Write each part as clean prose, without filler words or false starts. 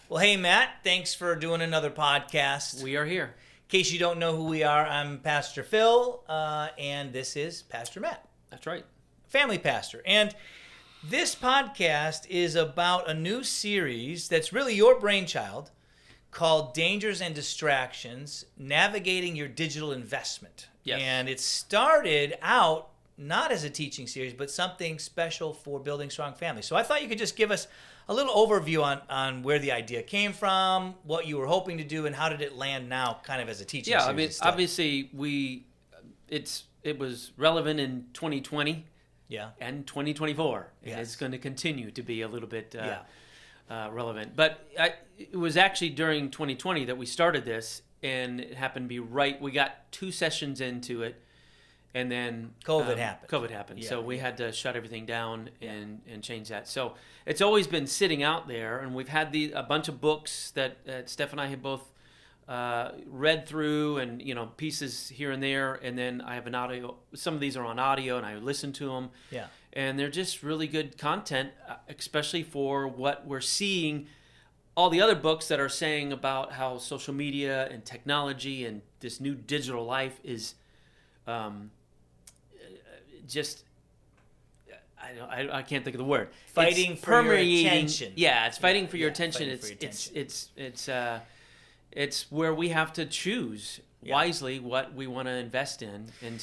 Well, hey, Matt, thanks for doing another podcast. We are here. In case you don't know who we are, I'm Pastor Phil, and this is Pastor Matt. That's right. Family pastor. And this podcast is about a new series that's really your brainchild called Dangers and Distractions, Navigating Your Digital Investment. Yes. And it started out not as a teaching series, but something special for building strong families. So I thought you could just give us a little overview on where the idea came from, what you were hoping to do, and how did it land now kind of as a teaching series. Yeah, I mean, obviously it was relevant in 2020 and 2024. Yes. And it's going to continue to be a little bit relevant. But it was actually during 2020 that we started this, and it happened to be we got 2 sessions into it, and then COVID happened. Yeah. So we had to shut everything down and change that. So it's always been sitting out there, and we've had a bunch of books that Steph and I have both read through, and pieces here and there. And then I have an audio. Some of these are on audio, and I listen to them. Yeah. And they're just really good content, especially for what we're seeing. All the other books that are saying about how social media and technology and this new digital life is just I can't think of the word. Fighting for your attention. Yeah, it's fighting for your attention. It's where we have to choose wisely what we want to invest in, and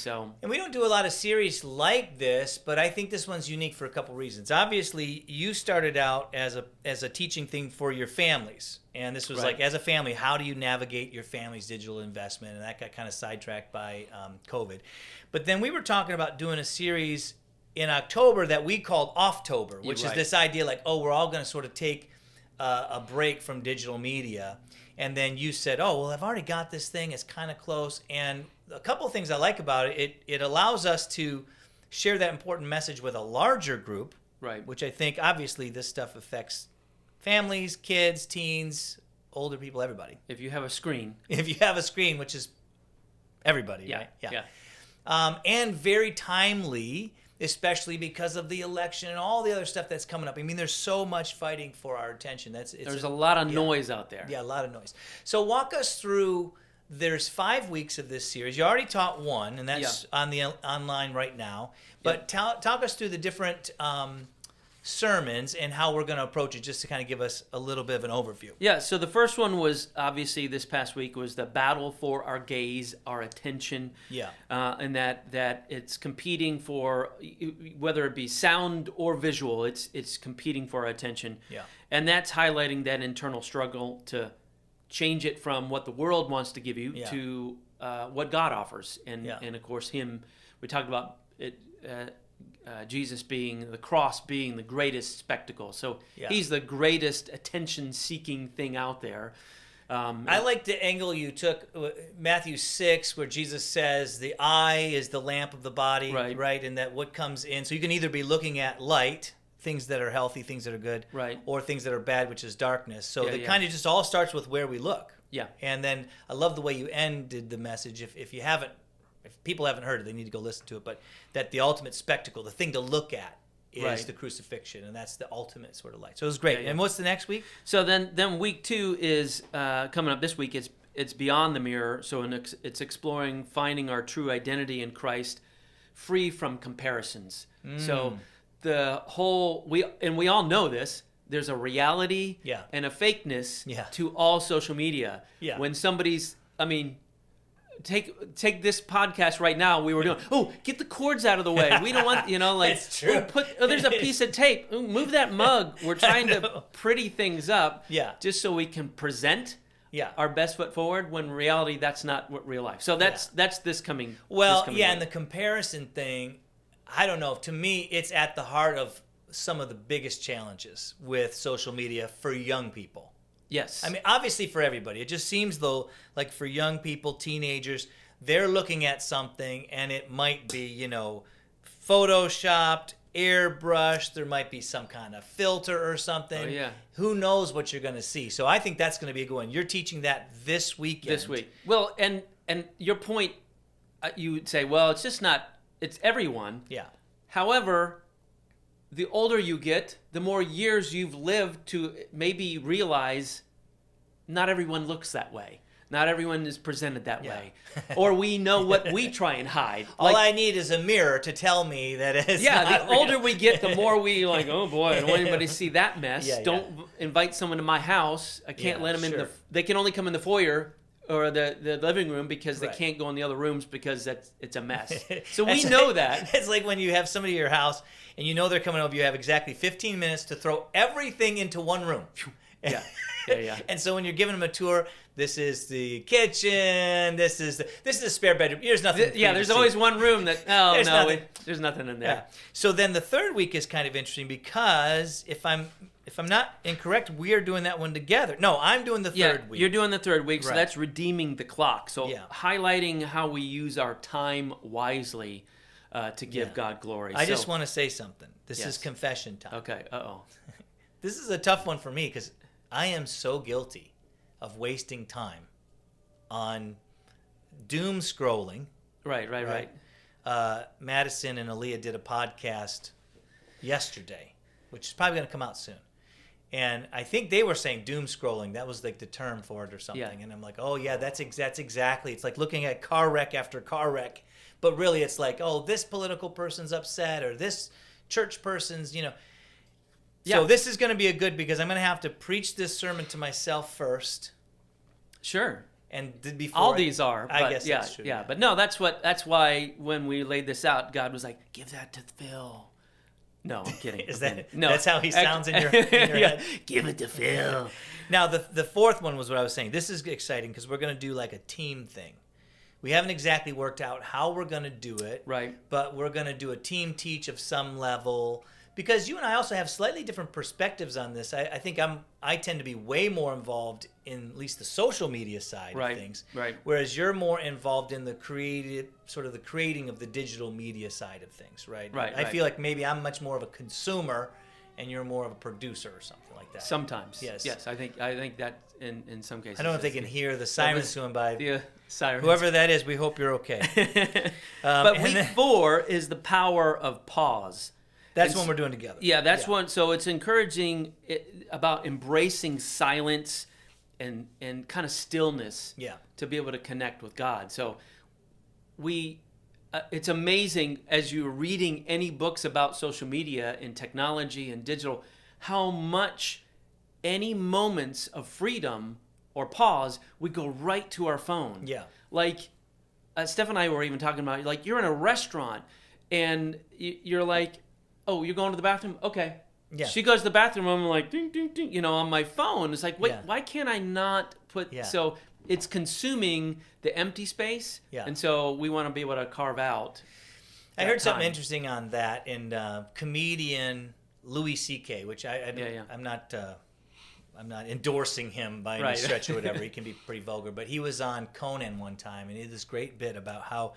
we don't do a lot of series like this, but I think this one's unique for a couple reasons. Obviously, you started out as a teaching thing for your families, and this was right. Like, as a family, how do you navigate your family's digital investment? And that got kind of sidetracked by COVID. But then we were talking about doing a series in October that we called Offtober, which is this idea like, we're all going to sort of take a break from digital media. And then you said, I've already got this thing. It's kind of close. And a couple of things I like about it, it allows us to share that important message with a larger group, right? Which I think, obviously, this stuff affects families, kids, teens, older people, everybody. If you have a screen. Which is everybody, right? Yeah. And very timely, especially because of the election and all the other stuff that's coming up. I mean, there's so much fighting for our attention. There's a lot of noise out there. Yeah, a lot of noise. So walk us through. There's 5 weeks of this series. You already taught one, and that's on the online right now. But talk us through the different sermons and how we're going to approach it, just to kind of give us a little bit of an overview. Yeah, so the first one was, obviously, this past week was the battle for our gaze, our attention. Yeah. And that it's competing for, whether it be sound or visual, it's competing for our attention. Yeah. And that's highlighting that internal struggle to change it from what the world wants to give you to what God offers. And of course, we talked about it, Jesus being, the cross being the greatest spectacle. So he's the greatest attention-seeking thing out there. I like the angle you took, Matthew 6, where Jesus says the eye is the lamp of the body, right? And that what comes in. So you can either be looking at light, things that are healthy, things that are good, right, or things that are bad, which is darkness. So it kind of just all starts with where we look. Yeah. And then I love the way you ended the message. If people haven't heard it, they need to go listen to it. But that the ultimate spectacle, the thing to look at, is the crucifixion, and that's the ultimate sort of light. So it was great. And what's the next week? So then week 2 is coming up this week. It's Beyond the Mirror. So it's exploring finding our true identity in Christ, free from comparisons. So the whole we all know this. There's a reality and a fakeness to all social media. Yeah. When somebody's, take this podcast right now. We were doing, get the cords out of the way. We don't want, it's true. There's a piece of tape. Move that mug. We're trying to pretty things up just so we can present our best foot forward, when in reality that's not what real life. So that's this coming. And the comparison thing, I don't know. To me, it's at the heart of some of the biggest challenges with social media for young people. Yes. I mean, obviously for everybody. It just seems, though, like for young people, teenagers, they're looking at something and it might be, photoshopped, airbrushed. There might be some kind of filter or something. Oh, yeah. Who knows what you're going to see? So I think that's going to be a good one. You're teaching that this weekend. This week. Well, and your point, you would say, well, it's just not, it's everyone. Yeah. However, the older you get, the more years you've lived to maybe realize not everyone looks that way. Not everyone is presented that Yeah. way. Or we know what we try and hide. All I need is a mirror to tell me that it's yeah, not the older real. we get, the more we like, oh boy, I don't want anybody to see that mess. Yeah, Don't invite someone to my house. I can't let them in sure. they can only come in the foyer or the living room because they Right. can't go in the other rooms because it's a mess. So we know that. It's like when you have somebody at your house and you know they're coming over, you have exactly 15 minutes to throw everything into one room. Yeah. And so when you're giving them a tour, this is the kitchen, this is the spare bedroom. There's nothing. for you to There's see. always one room that There's nothing. there's nothing in there. Yeah. So then the third week is kind of interesting because if I'm not incorrect, we are doing that one together. No, I'm doing the third week. You're doing the third week, so Right. that's redeeming the clock. So Yeah. highlighting how we use our time wisely to give God glory. I just want to say something. This Yes. is confession time. Okay. This is a tough one for me because I am so guilty of wasting time on doom scrolling. Right. Madison and Aaliyah did a podcast yesterday, which is probably going to come out soon. And I think they were saying doom scrolling. That was like the term for it or something. Yeah. And I'm like, oh yeah, that's exactly. It's like looking at car wreck after car wreck. But really it's like, oh, this political person's upset or this church person's, Yeah. So this is going to be a good because I'm going to have to preach this sermon to myself first. Sure. And before All these are. I but guess yeah, that's true. Yeah, but no, that's why when we laid this out, God was like, give that to Phil. No, I'm kidding. Is I'm that kidding. No. that's how he sounds in your head? Give it to Phil. Now the fourth one was what I was saying. This is exciting because we're going to do like a team thing. We haven't exactly worked out how we're going to do it. Right. But we're going to do a team teach of some level because you and I also have slightly different perspectives on this. I think I tend to be way more involved in at least the social media side of things. Right. Whereas you're more involved in the creating of the digital media side of things, right? Right. I feel like maybe I'm much more of a consumer and you're more of a producer or something like that. Sometimes. Yes. Yes. I think that in some cases. I don't know if they can hear the sirens going by. The sirens. Whoever that is, we hope you're okay. But and week then- 4 is the power of pause. That's And one we're doing together. Yeah, that's one. So it's encouraging about embracing silence and kind of stillness. Yeah. To be able to connect with God. So it's amazing as you're reading any books about social media and technology and digital, how much any moments of freedom or pause, we go right to our phone. Yeah. Like Steph and I were even talking about, like you're in a restaurant and you're like, oh, you're going to the bathroom? Okay. Yeah. She goes to the bathroom. I'm like, ding, ding, ding, on my phone. It's like, wait, Yeah. why can't I not put? Yeah. So it's consuming the empty space. Yeah. And so we want to be able to carve out. I that heard something time. interesting on that, and comedian Louis C.K., which I'm not endorsing him by any Right. stretch or whatever. He can be pretty vulgar, but he was on Conan one time, and he had this great bit about how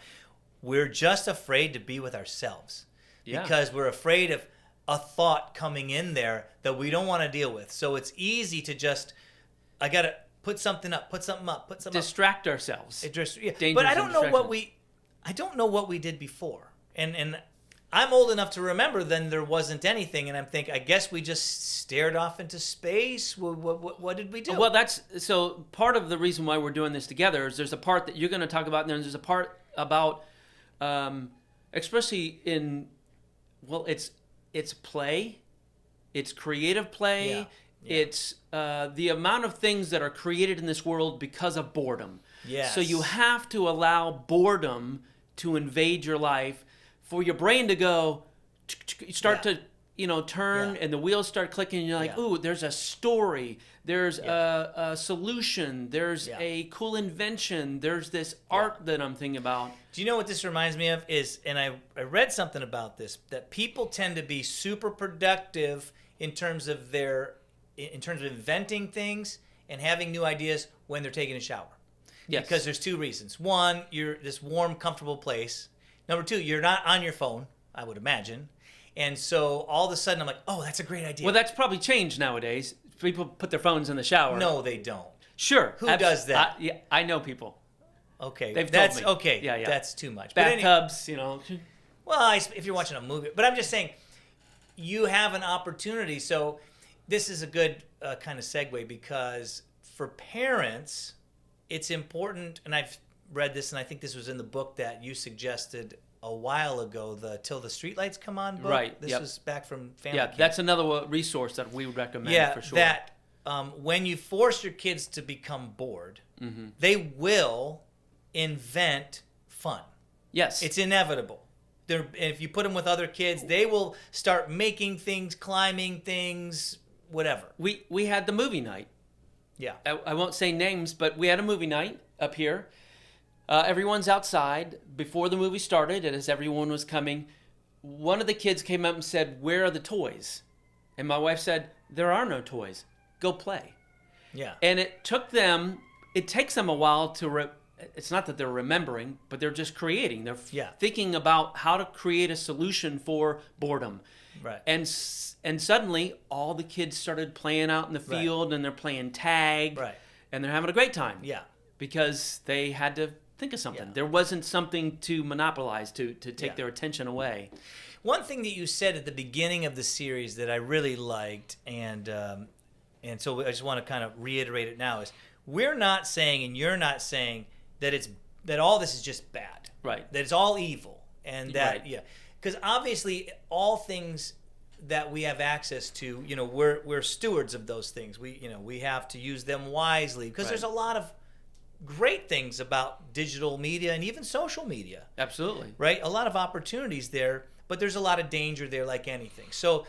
we're just afraid to be with ourselves because we're afraid of a thought coming in there that we don't want to deal with. So it's easy to just, I got to put something up, put something up, put something Distract ourselves. up. Yeah. Dangers But I and don't know what we did before. And I'm old enough to remember then there wasn't anything, and I'm thinking, I guess we just stared off into space. What did we do? Well, that's so part of the reason why we're doing this together is there's a part that you're going to talk about, and then there's a part about, especially in, well, it's play, it's creative play, Yeah. it's the amount of things that are created in this world because of boredom. Yes. So you have to allow boredom to invade your life for your brain to go, start to turn, Yeah. and the wheels start clicking, and you're like, Yeah. ooh, there's a story, there's a solution, there's Yeah. a cool invention, there's this art that I'm thinking about. Do you know what this reminds me of? And I read something about this, that people tend to be super productive in terms of inventing things and having new ideas when they're taking a shower. Yes. Because there's two reasons. One, you're this warm, comfortable place. Number two, you're not on your phone, I would imagine. And so all of a sudden I'm like, oh, that's a great idea. Well, that's probably changed nowadays. People put their phones in the shower. No, they don't. Sure. Who does that? Yeah, I know people. Okay. They've that's told me. okay. Yeah. That's too much. But anyway, Bathtubs, well, if you're watching a movie, but I'm just saying, you have an opportunity. So this is a good kind of segue because for parents, it's important, and I've read this, and I think this was in the book that you suggested a while ago, the Till the Streetlights Come On book. Right. This was back from Family Yeah, Camp. that's another resource that we would recommend for sure. That when you force your kids to become bored, they will invent fun. Yes. It's inevitable. If you put them with other kids, they will start making things, climbing things, whatever. We had the movie night. Yeah. I won't say names, but we had a movie night up here. Everyone's outside. Before the movie started, and as everyone was coming, one of the kids came up and said, "Where are the toys?" And my wife said, "There are no toys. Go play." Yeah. And it takes them a while to it's not that they're remembering, but they're just creating. They're thinking about how to create a solution for boredom. Right. And suddenly all the kids started playing out in the field, and they're playing tag. Right. And they're having a great time. Yeah. Because they had to think of something. Yeah. There wasn't something to monopolize, to take their attention away. One thing that you said at the beginning of the series that I really liked, and so I just want to kind of reiterate it now, is we're not saying, and you're not saying, that all this is just bad. Right. That it's all evil. And that, Right. because obviously all things that we have access to, we're stewards of those things. We have to use them wisely, because there's a lot of great things about digital media and even social media. Absolutely. Right? A lot of opportunities there, but there's a lot of danger there, like anything. So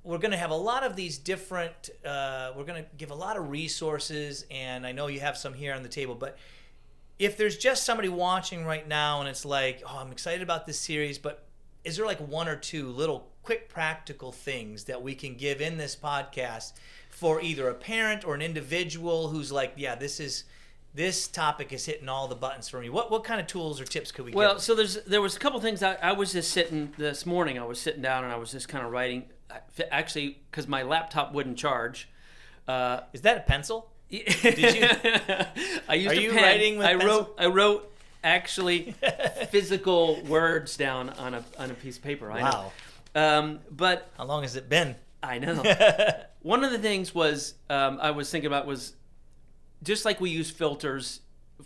we're going to have a lot of these different, we're going to give a lot of resources, and I know you have some here on the table, but if there's just somebody watching right now and it's like, oh, I'm excited about this series, but is there like one or two little quick practical things that we can give in this podcast for either a parent or an individual who's like, yeah, this topic is hitting all the buttons for me? What kind of tools or tips could we give? Well, so there was a couple things. I was just sitting this morning. I was sitting down and I was just kind of writing. Actually, because my laptop wouldn't charge. Is that a pencil? Did you? I used a pen. Writing with pencil? I wrote actually physical words down on a piece of paper. I know. But how long has it been? I know. One of the things I was thinking about was, just like we use filters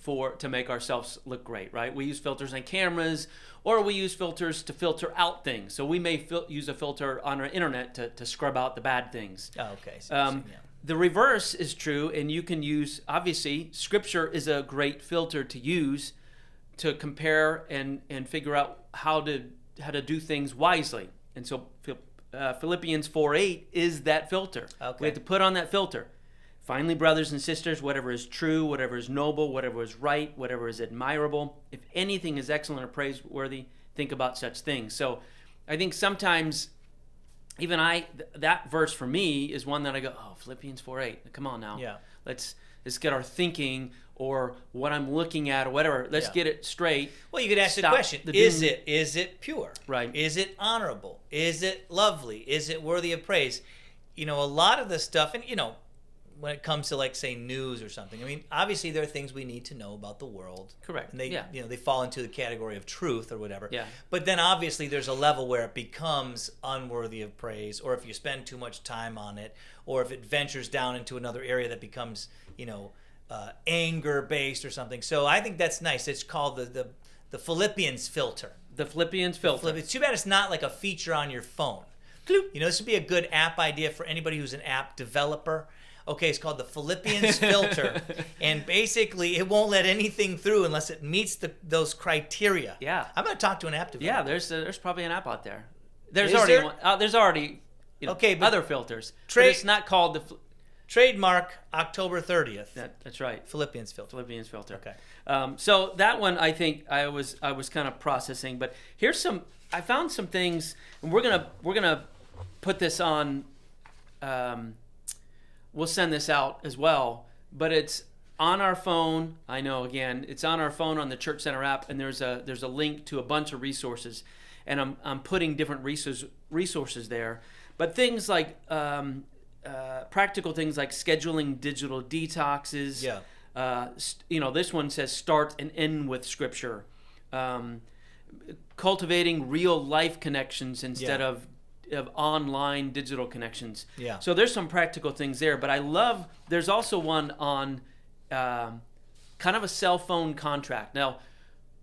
to make ourselves look great, right? We use filters on cameras, or we use filters to filter out things. So we may use a filter on our internet to scrub out the bad things. Oh, okay. So the reverse is true, and you can use, obviously, Scripture is a great filter to use to compare and figure out how to do things wisely. And so Philippians 4:8 is that filter. Okay. We have to put on that filter. Finally, brothers and sisters, whatever is true, whatever is noble, whatever is right, whatever is admirable, if anything is excellent or praiseworthy, think about such things. So I think sometimes even that verse for me is one that I go, oh, Philippians 4:8, come on now. Yeah. Let's get our thinking or what I'm looking at or whatever. Let's get it straight. Well, you could ask the question, is it pure? Right. Is it honorable? Is it lovely? Is it worthy of praise? A lot of the stuff, and when it comes to, like, say, news or something, I mean, obviously there are things we need to know about the world. Correct. And they fall into the category of truth or whatever. Yeah. But then obviously there's a level where it becomes unworthy of praise, or if you spend too much time on it, or if it ventures down into another area that becomes, anger based or something. So I think that's nice. It's called the Philippians filter. The Philippians filter. It's too bad it's not like a feature on your phone. This would be a good app idea for anybody who's an app developer. Okay, it's called the Philippians filter, and basically it won't let anything through unless it meets those criteria. Yeah, I'm going to talk to an app developer. Yeah, there's probably an app out there. There's Is already but other filters. But it's not called the trademark October 30th. That's right. Philippians filter. Philippians filter. Okay. So that one I think I was kind of processing, but I found some things, and we're gonna put this on. We'll send this out as well, but it's on our phone. I know, again, it's on our phone on the Church Center app, and there's a link to a bunch of resources, and I'm putting different resources there. But things like practical things like scheduling digital detoxes. Yeah. This one says start and end with Scripture. Cultivating real life connections instead of of online digital connections. Yeah. So there's some practical things there, but there's also one on kind of a cell phone contract. Now,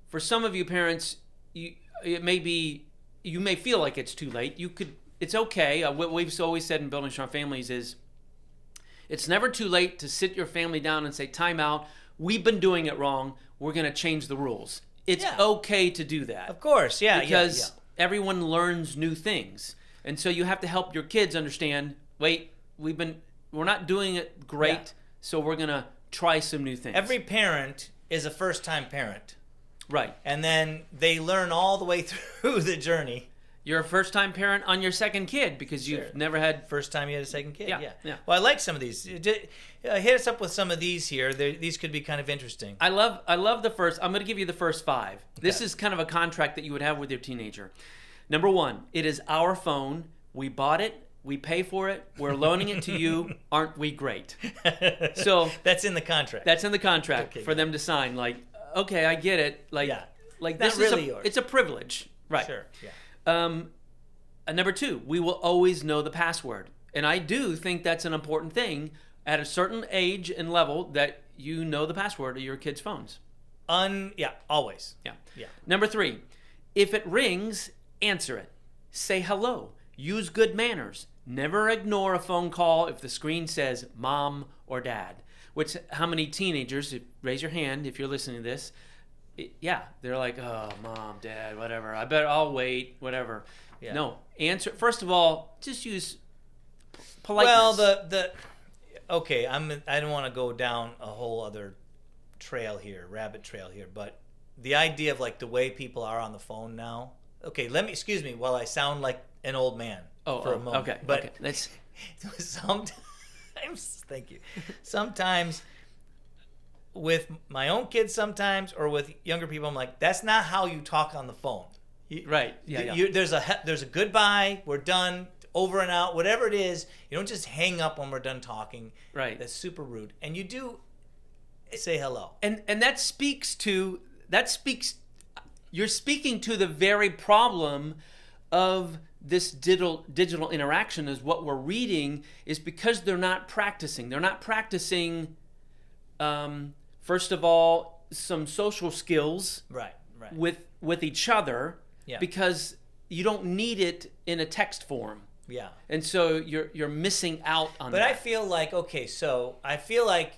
for some of you parents, you may feel like it's too late. It's okay. What we've always said in Building Strong Families is it's never too late to sit your family down and say, time out. We've been doing it wrong. We're going to change the rules. It's okay to do that. Of course, yeah. Because everyone learns new things. And so you have to help your kids understand, wait, we're not doing it great, so we're going to try some new things. Every parent is a first-time parent. Right. And then they learn all the way through the journey. You're a first-time parent on your second kid because you've never had... First time you had a second kid, yeah. Well, I like some of these. Hit us up with some of these here. These could be kind of interesting. I love the first... I'm going to give you the first 5. Okay. This is kind of a contract that you would have with your teenager. Number 1, it is our phone. We bought it. We pay for it. We're loaning it to you. Aren't we great? So that's in the contract. That's in the contract for them to sign. Like, okay, I get it. Like this not really is yours. It's a privilege, right? Sure. Yeah. Number 2, we will always know the password, and I do think that's an important thing at a certain age and level that you know the password of your kids' phones. Always. Yeah. Number 3, if it rings, answer it. Say hello. Use good manners. Never ignore a phone call if the screen says mom or dad. Which, how many teenagers, raise your hand if you're listening to this, they're like, oh, mom, dad, whatever. I'll wait, whatever. Yeah. No, answer. First of all, just use politeness. Well, okay, I don't want to go down a whole other rabbit trail here, but the idea of like the way people are on the phone now. Okay, excuse me while I sound like an old man for a moment. Okay, but okay. Let's... sometimes, thank you. Sometimes with my own kids, or with younger people, I'm like, that's not how you talk on the phone. Right. Yeah. There's a goodbye. We're done. Over and out. Whatever it is, you don't just hang up when we're done talking. Right. That's super rude. And you do say hello. And that speaks. You're speaking to the very problem of this digital interaction. Is what we're reading is because they're not practicing. They're not practicing. First of all, some social skills. Right. With each other. Yeah. Because you don't need it in a text form. Yeah. And so you're missing out on that. But I feel like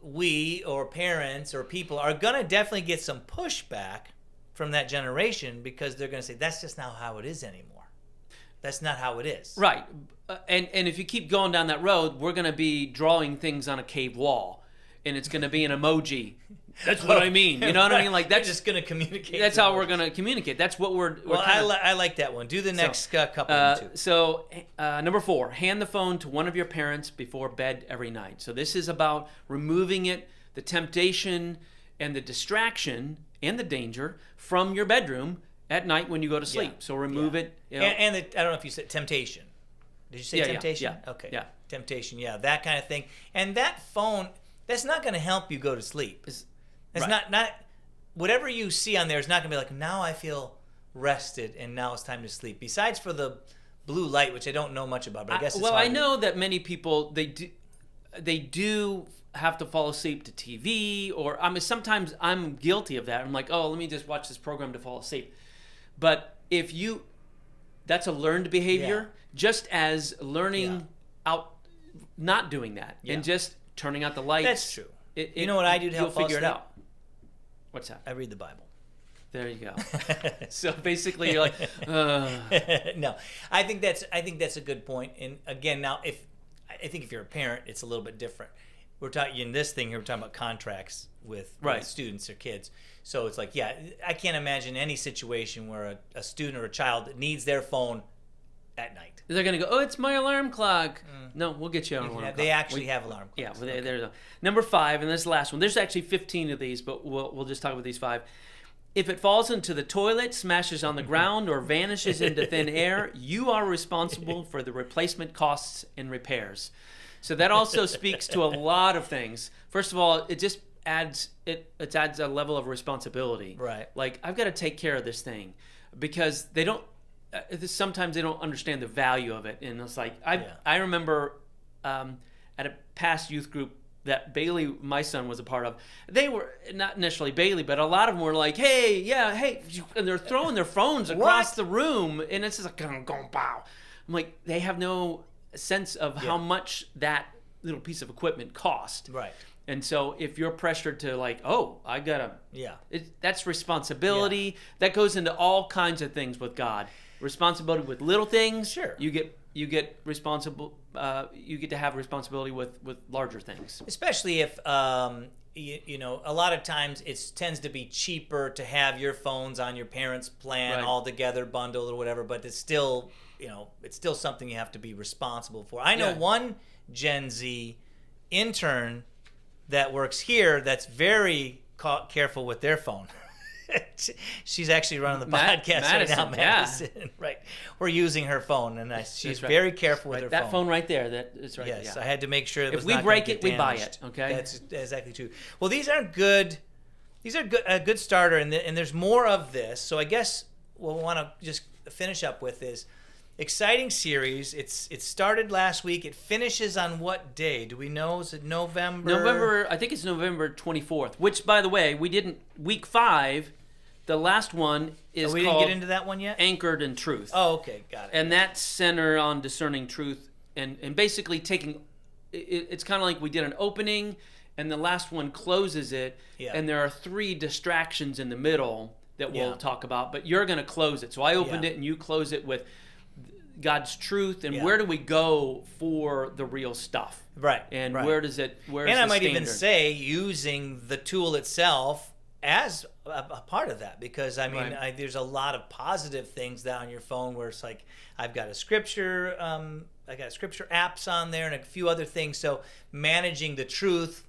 we or parents or people are going to definitely get some pushback from that generation because they're going to say that's just not how it is anymore. That's not how it is. Right. And if you keep going down that road, we're going to be drawing things on a cave wall and it's going to be an emoji. That's what I mean. You know what I mean? Like that's just going to communicate. That's how we're going to communicate. That's what we're I like that one. Do the next couple too. So number 4, hand the phone to one of your parents before bed every night. So this is about removing the temptation and the distraction and the danger from your bedroom at night when you go to sleep. Yeah. So remove it. You know. And I don't know if you said temptation. Did you say temptation? Yeah. Okay. Yeah. Temptation. Yeah. That kind of thing. And that phone, that's not going to help you go to sleep. It's not whatever you see on there is not going to be like, now I feel rested and now it's time to sleep. Besides for the blue light, which I don't know much about, but I guess it's I know that many people, they do have to fall asleep to TV, or sometimes I'm guilty of that. I'm like, oh, let me just watch this program to fall asleep. But that's a learned behavior, just as learning out, not doing that, and just turning out the lights. That's true. You know what I do to help fall asleep? You'll figure it out. What's that? I read the Bible. There you go. So basically, you're like, no. I think that's a good point. And again, now I think if you're a parent, it's a little bit different. We're talking in this thing here. We're talking about contracts with students or kids. So it's like, I can't imagine any situation where a student or a child needs their phone at night. They're going to go, oh, it's my alarm clock. No, we'll get you an alarm clock. They actually have alarm clocks. Yeah, well, there's number 5, and this is the last one. There's actually 15 of these, but we'll just talk about these 5. If it falls into the toilet, smashes on the ground, or vanishes into thin air, you are responsible for the replacement costs and repairs. So that also speaks to a lot of things. First of all, it just adds a level of responsibility. Right. Like, I've got to take care of this thing because sometimes they don't understand the value of it. And it's like, I remember at a past youth group that Bailey, my son, was a part of, they were, not necessarily Bailey, but a lot of them were like, hey, and they're throwing their phones across the room, and it's just like, going, pow. I'm like, they have no sense of how much that little piece of equipment cost. Right. And so if you're pressured to like, oh, I gotta, that's responsibility. Yeah. That goes into all kinds of things with God. Responsibility with little things. Sure. You get responsible. You get to have responsibility with larger things. Especially if you know, a lot of times it tends to be cheaper to have your phones on your parents' plan all together, bundled or whatever. But it's still, you know, it's still something you have to be responsible for. I know one Gen Z intern that works here that's very careful with their phone. She's actually running the podcast right now, Madison. Yeah. Right, we're using her phone, and she's very careful with her phone. That phone right there, that is right. Yes, I had to make sure that if we break it, we buy it. Okay, that's exactly true. Well, these are good. These are a good starter, and there's more of this. So I guess what we want to just finish up with is exciting series. It started last week. It finishes on what day? Do we know? Is it November? I think it's November 24th. Which, by the way, we didn't. Week 5, the last one is we called didn't get into that one yet. Anchored in Truth. Oh, okay, got it. And that's centered on discerning truth and basically taking. It's kind of like we did an opening, and the last one closes it. Yeah. And there are 3 distractions in the middle that we'll talk about. But you're going to close it. So I opened it, and you close it with God's truth, and where do we go for the real stuff? Right. And where does it? Where's and I the might standard? even say using the tool itself as a part of that, because I mean, there's a lot of positive things that on your phone where it's like I've got a scripture, I got scripture apps on there and a few other things. So managing the truth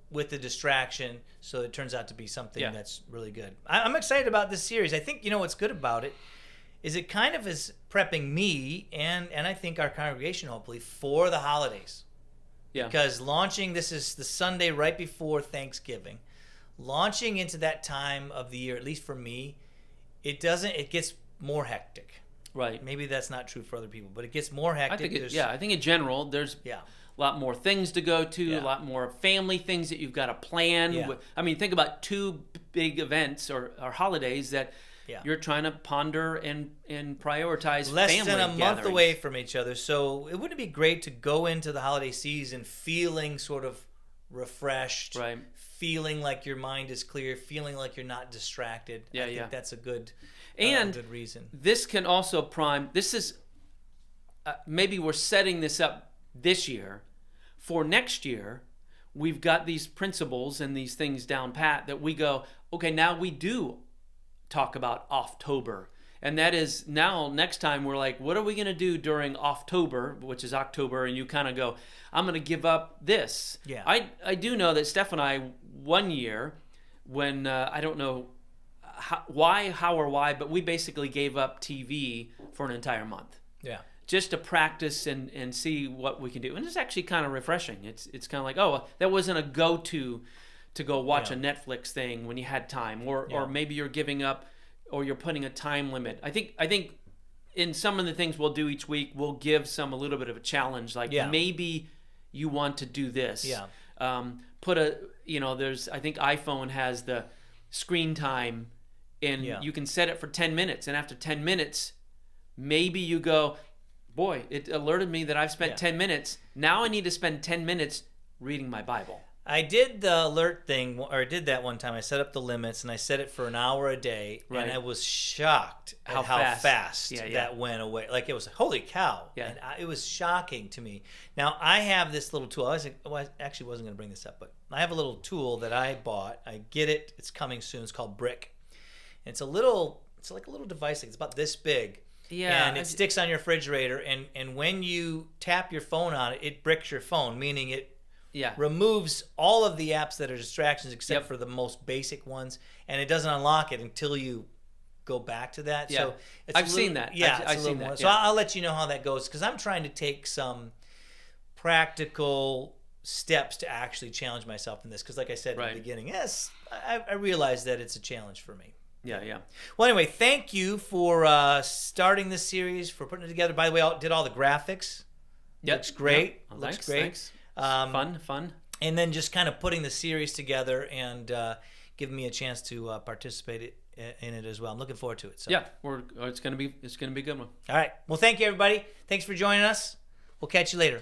with the distraction, so it turns out to be something that's really good. I'm excited about this series. I think, you know, what's good about it is it kind of is prepping me and I think our congregation, hopefully, for the holidays. Yeah. Because this is the Sunday right before Thanksgiving. Launching into that time of the year, at least for me, it gets more hectic. Right. Maybe that's not true for other people, but it gets more hectic. I think in general, there's a lot more things to go to, a lot more family things that you've got to plan. Yeah. I mean, think about 2 big events or holidays that you're trying to ponder and prioritize. Less family than a gatherings. month away from each other. So it wouldn't be great to go into the holiday season feeling sort of refreshed, feeling like your mind is clear, feeling like you're not distracted. I think that's a good good reason. This can also prime. This is maybe we're setting this up this year. For next year, we've got these principles and these things down pat that we go, okay, now we do talk about Offtober. And that is now next time we're like, what are we going to do during Offtober, which is October? And you kind of go, I'm going to give up this. Yeah. I do know that Steph and I, one year, when I don't know how or why, but we basically gave up TV for an entire month. Yeah. Just to practice and see what we can do. And it's actually kind of refreshing. It's kind of like, oh, that wasn't a go-to to go watch a Netflix thing when you had time, or maybe you're giving up, or you're putting a time limit. I think in some of the things we'll do each week, we'll give a little bit of a challenge, like maybe you want to do this. Yeah. I think iPhone has the screen time, and you can set it for 10 minutes, and after 10 minutes, maybe you go, boy, it alerted me that I've spent 10 minutes. Now I need to spend 10 minutes reading my Bible. I did the alert thing, or I did that one time. I set up the limits, and I set it for an hour a day, and I was shocked at how fast that went away. Like, it was, holy cow. Yeah. And it was shocking to me. Now, I have this little tool. I actually wasn't going to bring this up, but I have a little tool that I bought. I get it. It's coming soon. It's called Brick. And it's like a little device. It's about this big. Yeah. And it sticks on your refrigerator, and when you tap your phone on it, it bricks your phone, meaning it removes all of the apps that are distractions except for the most basic ones, and it doesn't unlock it until you go back to that. So I've seen that. Yeah, I've seen that. So I'll let you know how that goes, because I'm trying to take some practical steps to actually challenge myself in this, because like I said at the beginning, yes, I realize that it's a challenge for me. Yeah. Well, anyway, thank you for starting this series, for putting it together. By the way, I did all the graphics. Yep. Looks great. Yep. Oh, Looks thanks, great. Thanks. Fun. And then just kind of putting the series together and giving me a chance to participate in it as well. I'm looking forward to it. So. Yeah, it's gonna be a good one. All right. Well, thank you, everybody. Thanks for joining us. We'll catch you later.